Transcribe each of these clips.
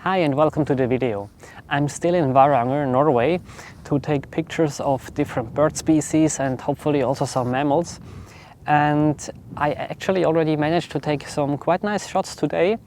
Hi and welcome to the video. I'm still in Varanger, Norway, to take pictures of different bird species and hopefully also some mammals. And I actually already managed to take some quite nice shots today,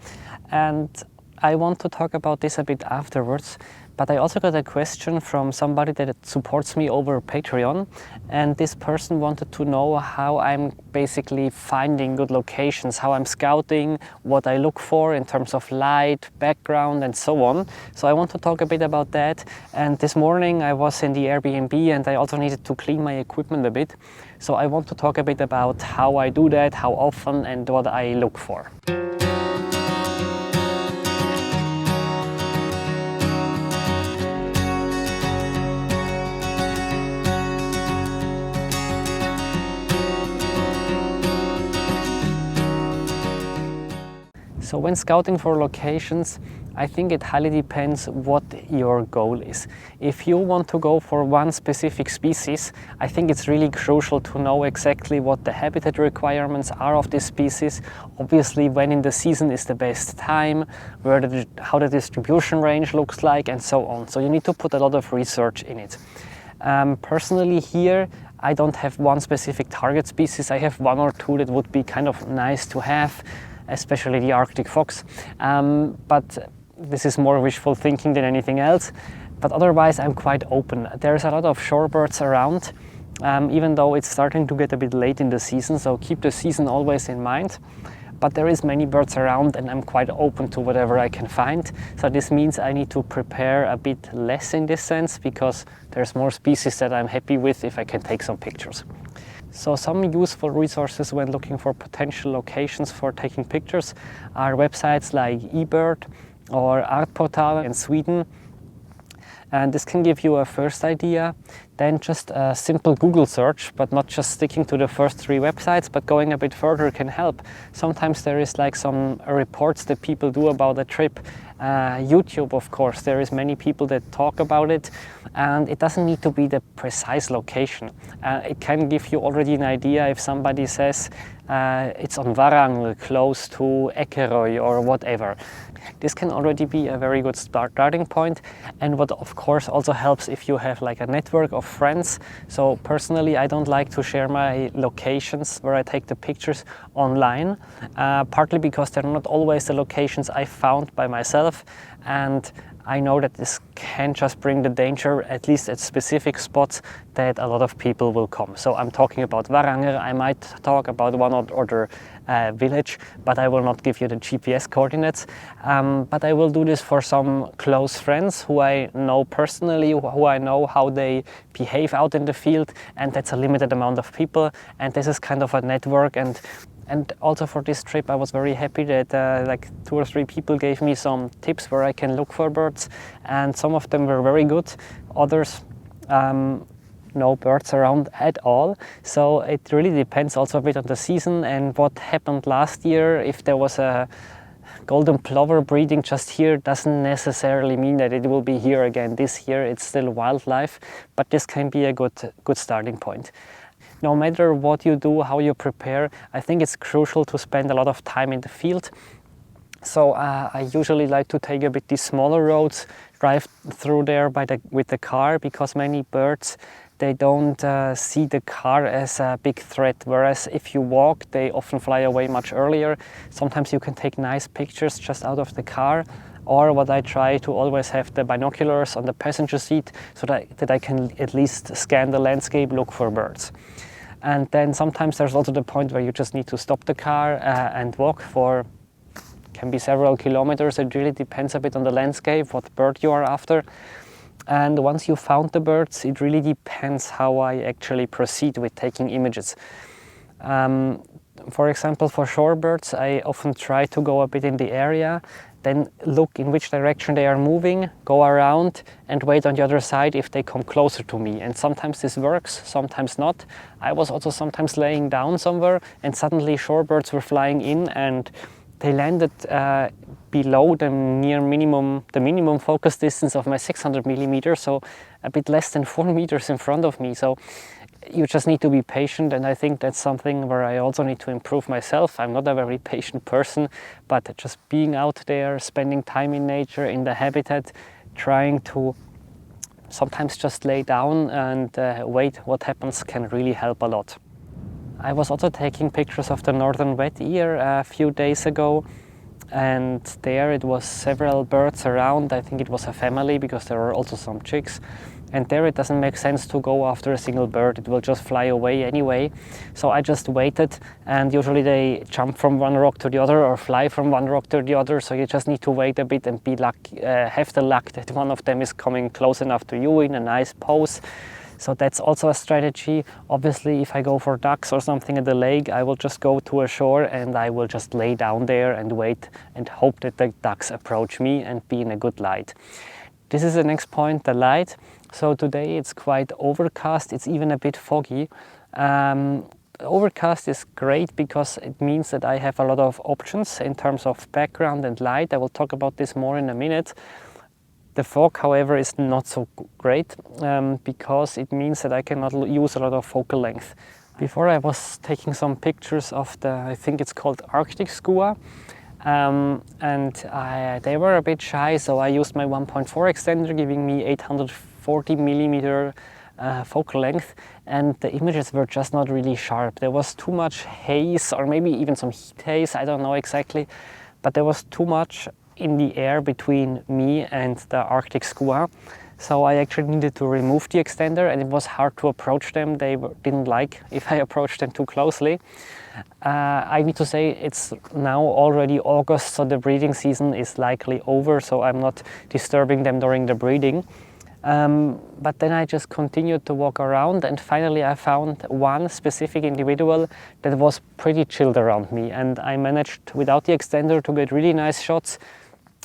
and I want to talk about this a bit afterwards. But I also got a question from somebody that supports me over Patreon, and this person wanted to know how I'm basically finding good locations, how I'm scouting, what I look for in terms of light, background and so on. So I want to talk a bit about that. And this morning I was in the Airbnb and I also needed to clean my equipment a bit. So I want to talk a bit about how I do that, how often and what I look for. So when scouting for locations, I think it highly depends what your goal is. If you want to go for one specific species, I think it's really crucial to know exactly what the habitat requirements are of this species. Obviously, when in the season is the best time, how the distribution range looks like, and so on. So you need to put a lot of research in it. Personally here, I don't have one specific target species. I have one or two that would be kind of nice to have, especially the Arctic fox, but this is more wishful thinking than anything else. But otherwise I'm quite open. There's a lot of shorebirds around, even though it's starting to get a bit late in the season, so keep the season always in mind. But there is many birds around and I'm quite open to whatever I can find. So this means I need to prepare a bit less in this sense, because there's more species that I'm happy with if I can take some pictures. So some useful resources when looking for potential locations for taking pictures are websites like eBird or Artportal in Sweden. And this can give you a first idea. Then just a simple Google search, but not just sticking to the first 3 websites, but going a bit further can help. Sometimes there is like some reports that people do about a trip. YouTube, of course, there is many people that talk about it, and it doesn't need to be the precise location. It can give you already an idea if somebody says it's on Varanger, close to Eckerøy or whatever. This can already be a very good starting point, and what of course also helps if you have like a network of friends. So personally, I don't like to share my locations where I take the pictures online, partly because they're not always the locations I found by myself, and I know that this can just bring the danger, at least at specific spots, that a lot of people will come. So I'm talking about Varanger, I might talk about one or other village, but I will not give you the GPS coordinates. But I will do this for some close friends who I know personally, who I know how they behave out in the field, and that's a limited amount of people, and this is kind of a network. And also for this trip, I was very happy that like 2 or 3 people gave me some tips where I can look for birds, and some of them were very good. Others, no birds around at all. So it really depends also a bit on the season and what happened last year. If there was a golden plover breeding just here, doesn't necessarily mean that it will be here again this year. It's still wildlife, but this can be a good starting point. No matter what you do, how you prepare, I think it's crucial to spend a lot of time in the field. So I usually like to take a bit these smaller roads, drive through there with the car, because many birds, they don't see the car as a big threat, whereas if you walk, they often fly away much earlier. Sometimes you can take nice pictures just out of the car. Or what I try to always have the binoculars on the passenger seat, so that I can at least scan the landscape, look for birds. And then sometimes there's also the point where you just need to stop the car and walk for, can be several kilometers. It really depends a bit on the landscape, what bird you are after. And once you found the birds, it really depends how I actually proceed with taking images. For example, for shorebirds, I often try to go a bit in the area, then look in which direction they are moving, go around and wait on the other side if they come closer to me. And sometimes this works, sometimes not. I was also sometimes laying down somewhere and suddenly shorebirds were flying in, and they landed below the minimum focus distance of my 600mm, so a bit less than 4 meters in front of me. So you just need to be patient, and I think that's something where I also need to improve myself. I'm not a very patient person, but just being out there, spending time in nature, in the habitat, trying to sometimes just lay down and wait what happens can really help a lot. I was also taking pictures of the northern red ear a few days ago, and there it was several birds around. I think it was a family because there were also some chicks. And there it doesn't make sense to go after a single bird, it will just fly away anyway. So I just waited, and usually they jump from one rock to the other or fly from one rock to the other, so you just need to wait a bit and have the luck that one of them is coming close enough to you in a nice pose. So that's also a strategy. Obviously, if I go for ducks or something at the lake, I will just go to a shore and I will just lay down there and wait and hope that the ducks approach me and be in a good light. This is the next point, the light. So today it's quite overcast, it's even a bit foggy. Overcast is great because it means that I have a lot of options in terms of background and light. I will talk about this more in a minute. The fog, however, is not so great because it means that I cannot use a lot of focal length. Before I was taking some pictures of I think it's called Arctic skua. They were a bit shy, so I used my 1.4 extender, giving me 840mm focal length, and the images were just not really sharp. There was too much haze, or maybe even some heat haze, I don't know exactly, but there was too much in the air between me and the Arctic skua. So I actually needed to remove the extender, and it was hard to approach them. They didn't like if I approached them too closely. I need to say it's now already August, so the breeding season is likely over, so I'm not disturbing them during the breeding. But then I just continued to walk around, and finally I found one specific individual that was pretty chilled around me, and I managed without the extender to get really nice shots.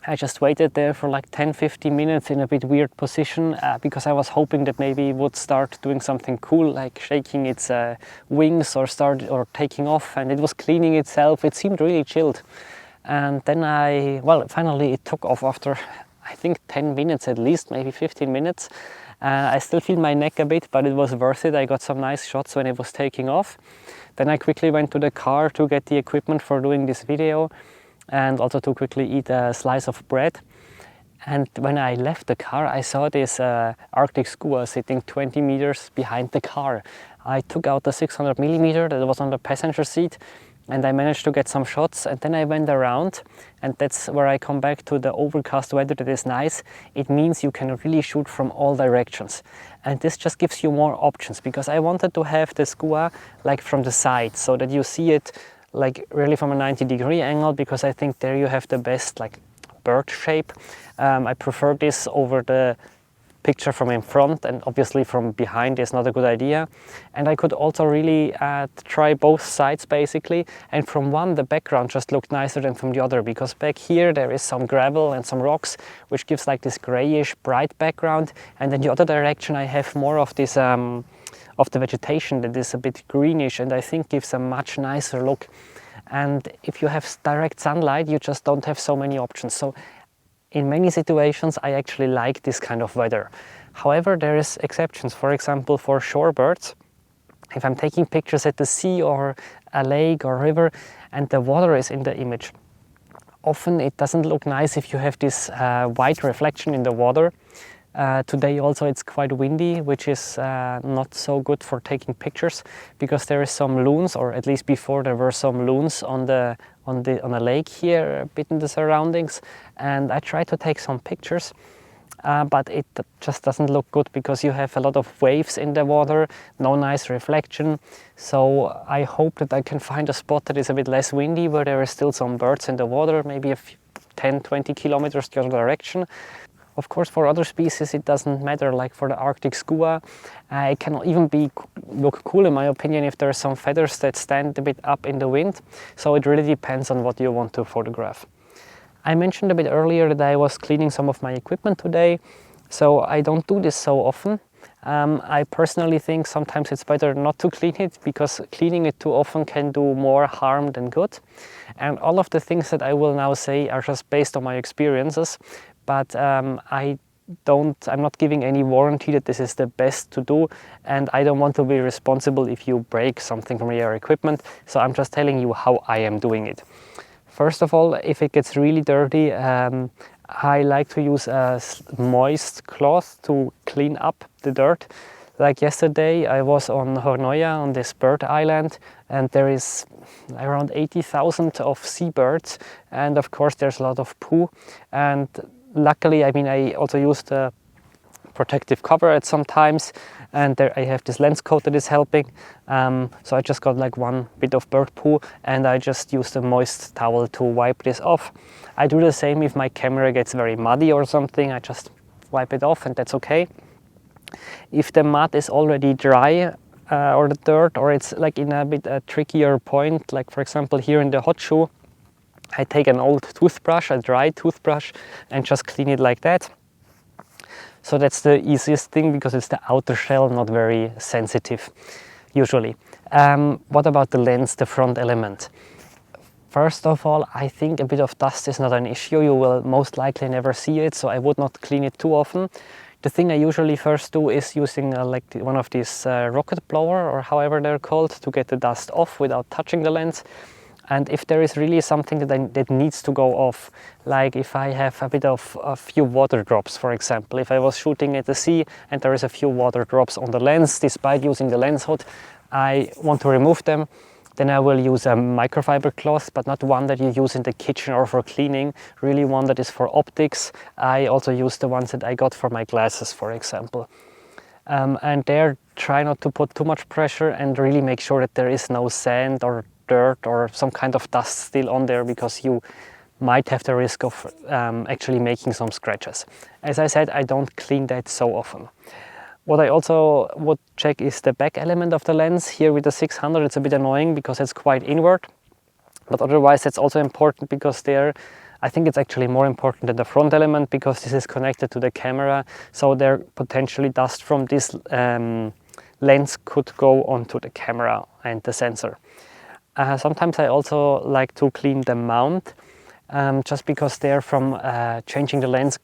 I just waited there for like 10-15 minutes in a bit weird position because I was hoping that maybe it would start doing something cool, like shaking its wings or taking off, and it was cleaning itself. It seemed really chilled. And then finally it took off after I think 10 minutes at least, maybe 15 minutes. I still feel my neck a bit, but it was worth it. I got some nice shots when it was taking off. Then I quickly went to the car to get the equipment for doing this video, and also to quickly eat a slice of bread. And when I left the car, I saw this Arctic skua sitting 20 meters behind the car. I took out the 600mm that was on the passenger seat, and I managed to get some shots, and then I went around, and that's where I come back to the overcast weather that is nice. It means you can really shoot from all directions, and this just gives you more options, because I wanted to have the skua like from the side, so that you see it like really from a 90-degree angle, because I think there you have the best like bird shape. I prefer this over the picture from in front, and obviously from behind is not a good idea. And I could also really try both sides basically, and from one the background just looked nicer than from the other, because back here there is some gravel and some rocks which gives like this grayish bright background, and in the other direction I have more of this of the vegetation that is a bit greenish, and I think gives a much nicer look. And if you have direct sunlight, you just don't have so many options. So in many situations I actually like this kind of weather. However, there is exceptions. For example, for shorebirds, if I'm taking pictures at the sea or a lake or river and the water is in the image, often it doesn't look nice if you have this white reflection in the water. Today also it's quite windy, which is not so good for taking pictures, because there is some loons, or at least before there were some loons on a lake here, a bit in the surroundings, and I tried to take some pictures, but it just doesn't look good because you have a lot of waves in the water, no nice reflection. So I hope that I can find a spot that is a bit less windy, where there are still some birds in the water, maybe 10-20 kilometers the other direction. Of course, for other species it doesn't matter, like for the Arctic skua, it can even look cool in my opinion if there are some feathers that stand a bit up in the wind. So it really depends on what you want to photograph. I mentioned a bit earlier that I was cleaning some of my equipment today, so I don't do this so often. I personally think sometimes it's better not to clean it, because cleaning it too often can do more harm than good. And all of the things that I will now say are just based on my experiences, but I'm not giving any warranty that this is the best to do, and I don't want to be responsible if you break something from your equipment. So I'm just telling you how I am doing it. First of all, if it gets really dirty, I like to use a moist cloth to clean up the dirt. Like yesterday, I was on Hornoja, on this bird island, and there is around 80,000 of seabirds, and of course there's a lot of poo. And luckily, I also used a protective cover at some times, and there I have this lens coat that is helping. So I just got like one bit of bird poo, and I just used a moist towel to wipe this off. I do the same if my camera gets very muddy or something. I just wipe it off, and that's okay. If the mud is already dry, or the dirt, or it's like in a bit a trickier point, like for example here in the hot shoe, I take an old toothbrush, a dry toothbrush, and just clean it like that. So that's the easiest thing, because it's the outer shell, not very sensitive usually. What about the lens, the front element? First of all, I think a bit of dust is not an issue. You will most likely never see it, so I would not clean it too often. The thing I usually first do is using one of these rocket blower, or however they're called, to get the dust off without touching the lens. And if there is really something that needs to go off, like if I have a few water drops, for example, if I was shooting at the sea and there is a few water drops on the lens, despite using the lens hood, I want to remove them, then I will use a microfiber cloth, but not one that you use in the kitchen or for cleaning, really one that is for optics. I also use the ones that I got for my glasses, for example. And there, try not to put too much pressure, and really make sure that there is no sand or dirt or some kind of dust still on there, because you might have the risk of actually making some scratches. As I said, I don't clean that so often. What I also would check is the back element of the lens. Here with the 600 it's a bit annoying because it's quite inward, but otherwise it's also important, because there I think it's actually more important than the front element, because this is connected to the camera, so there potentially dust from this lens could go onto the camera and the sensor. Sometimes I also like to clean the mount, just because there, from changing the lens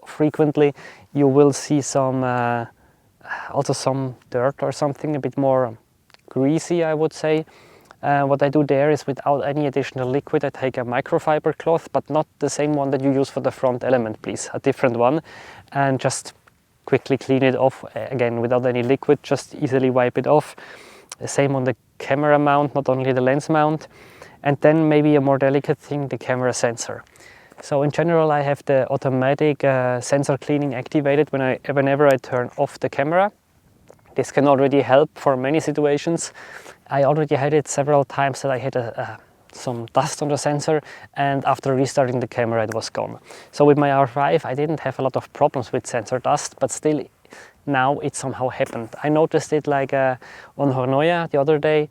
frequently, you will see also some dirt or something, a bit more greasy, I would say. What I do there is, without any additional liquid, I take a microfiber cloth, but not the same one that you use for the front element, please, a different one, and just quickly clean it off, again without any liquid, just easily wipe it off. The same on the camera mount, not only the lens mount. And then maybe a more delicate thing, the camera sensor. So in general, I have the automatic sensor cleaning activated whenever I turn off the camera. This can already help for many situations. I already had it several times that I had some dust on the sensor, and after restarting the camera it was gone. So with my R5 I didn't have a lot of problems with sensor dust, but still now it somehow happened. I noticed it like on Hornoja the other day,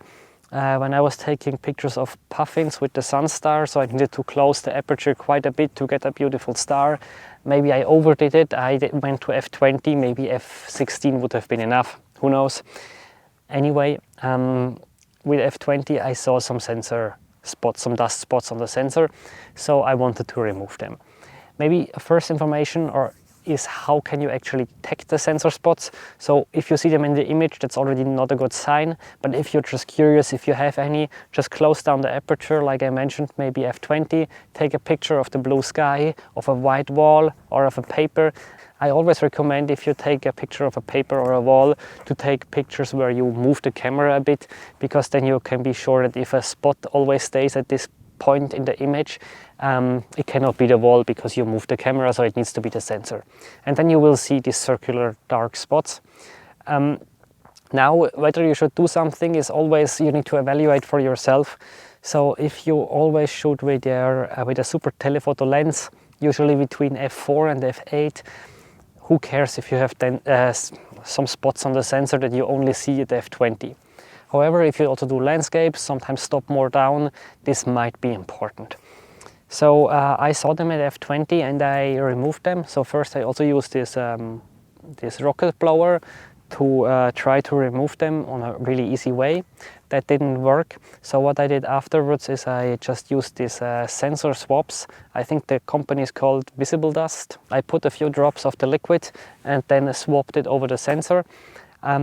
when I was taking pictures of puffins with the sun star, so I needed to close the aperture quite a bit to get a beautiful star. Maybe I overdid it. I went to f20, maybe f16 would have been enough, who knows. Anyway, with f20 I saw some sensor spots, some dust spots on the sensor, so I wanted to remove them. Maybe first information is how can you actually detect the sensor spots. So if you see them in the image, that's already not a good sign, but if you're just curious if you have any, just close down the aperture like I mentioned, maybe f20, take a picture of the blue sky, of a white wall or of a paper. I always recommend, if you take a picture of a paper or a wall, to take pictures where you move the camera a bit, because then you can be sure that if a spot always stays at this point in the image, it cannot be the wall because you move the camera, so it needs to be the sensor. And then you will see these circular dark spots. Now, whether you should do something is always, you need to evaluate for yourself. So if you always shoot with a super telephoto lens, usually between f4 and f8, who cares if you have then some spots on the sensor that you only see at f20. However, if you also do landscapes, sometimes stop more down, this might be important. So I saw them at f20 and I removed them. So first I also used this rocket blower to try to remove them on a really easy way. That didn't work. So what I did afterwards is I just used these sensor swabs. I think the company is called Visible Dust. I put a few drops of the liquid and then swabbed it over the sensor.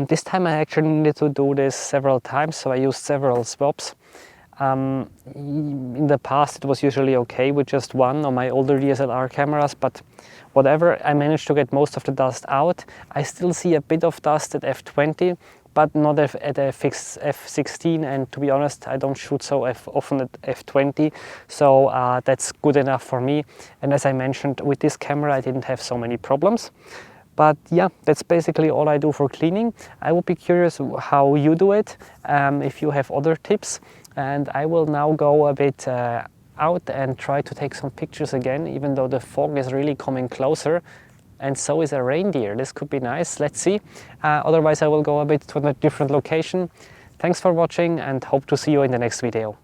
This time I actually needed to do this several times, so I used several swabs. In the past it was usually okay with just one on my older DSLR cameras, but whatever, I managed to get most of the dust out. I still see a bit of dust at f20, but not at f16, and to be honest, I don't shoot so often at f20, so that's good enough for me. And as I mentioned, with this camera I didn't have so many problems. But yeah, that's basically all I do for cleaning. I would be curious how you do it, if you have other tips. And I will now go a bit out and try to take some pictures again, even though the fog is really coming closer. And so is a reindeer. This could be nice. Let's see. Otherwise, I will go a bit to a different location. Thanks for watching and hope to see you in the next video.